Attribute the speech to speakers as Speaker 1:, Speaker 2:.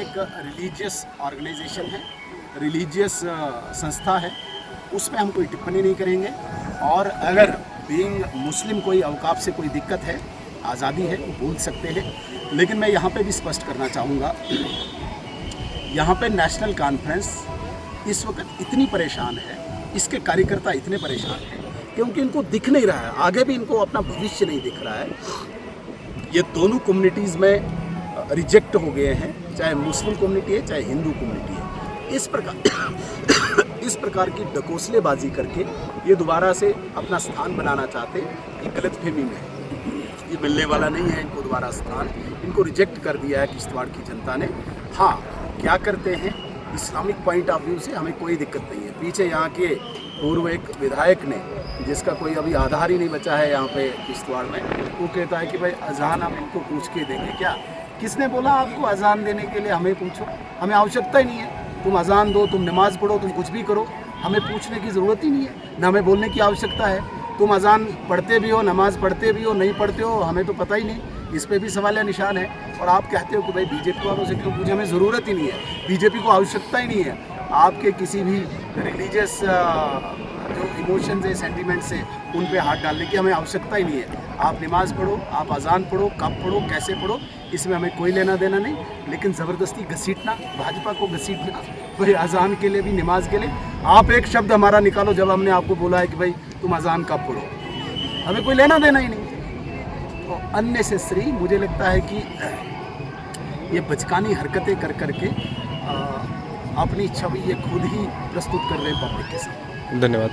Speaker 1: एक religious organisation है, religious संस्था है, उसमें हम कोई टिप्पणी नहीं करेंगे। और अगर बीइंग मुस्लिम कोई अवकाफ से कोई दिक्कत है, आज़ादी है, वो बोल सकते हैं। लेकिन मैं यहाँ पे भी स्पष्ट करना चाहूँगा, यहाँ पे नेशनल कॉन्फ्रेंस इस वक्त इतनी परेशान है, इसके कार्यकर्ता इतने परेशान हैं क्योंकि इनको दिख नहीं रहा है, आगे भी इनको अपना भविष्य नहीं दिख रहा है। ये दोनों कम्युनिटीज़ में रिजेक्ट हो गए हैं, चाहे मुस्लिम कम्युनिटी है चाहे हिंदू कम्युनिटी है। इस प्रकार की डकोसलेबाजी करके ये दोबारा से अपना स्थान बनाना चाहते हैं। ये गलतफहमी में है, ये मिलने वाला नहीं है इनको दोबारा स्थान। इनको रिजेक्ट कर दिया है किश्तवाड़ की जनता ने। हाँ, क्या करते हैं, इस्लामिक पॉइंट ऑफ व्यू से हमें कोई दिक्कत नहीं है। पीछे यहाँ के पूर्व एक विधायक ने, जिसका कोई अभी आधार ही नहीं बचा है यहाँ पे किश्तवाड़ में, वो कहता है कि भाई अजान हम इनको पूछ के देंगे। क्या, किसने बोला आपको अजान देने के लिए हमें पूछो? हमें आवश्यकता ही नहीं है। तुम अजान दो, तुम नमाज़ पढ़ो, तुम कुछ भी करो, हमें पूछने की ज़रूरत ही नहीं है, ना हमें बोलने की आवश्यकता है। तुम अजान पढ़ते भी हो, नमाज़ पढ़ते भी हो, नहीं पढ़ते हो, हमें तो पता ही नहीं। इस पर भी सवाल या निशान है। और आप कहते हो कि भाई बीजेपी वालों से क्यों पूछे, हमें ज़रूरत ही नहीं है, बीजेपी को आवश्यकता ही नहीं है आपके किसी भी रिलीजियस जो इमोशंस है, सेंटिमेंट्स है, उन पे हाथ डालने की हमें आवश्यकता ही नहीं है। आप नमाज़ पढ़ो, आप अजान पढ़ो, कब पढ़ो, कैसे पढ़ो, इसमें हमें कोई लेना देना नहीं। लेकिन ज़बरदस्ती घसीटना, भाजपा को घसीटना, भाई अजान के लिए भी, नमाज के लिए आप एक शब्द हमारा निकालो जब हमने आपको बोला है कि भाई तुम अजान कब पढ़ो, हमें कोई लेना देना ही नहीं। तो अननेसेसरी मुझे लगता है कि ये बचकानी हरकतें कर करके अपनी छवि ये खुद ही प्रस्तुत कर रहे हैं पब्लिक के साथ।
Speaker 2: धन्यवाद।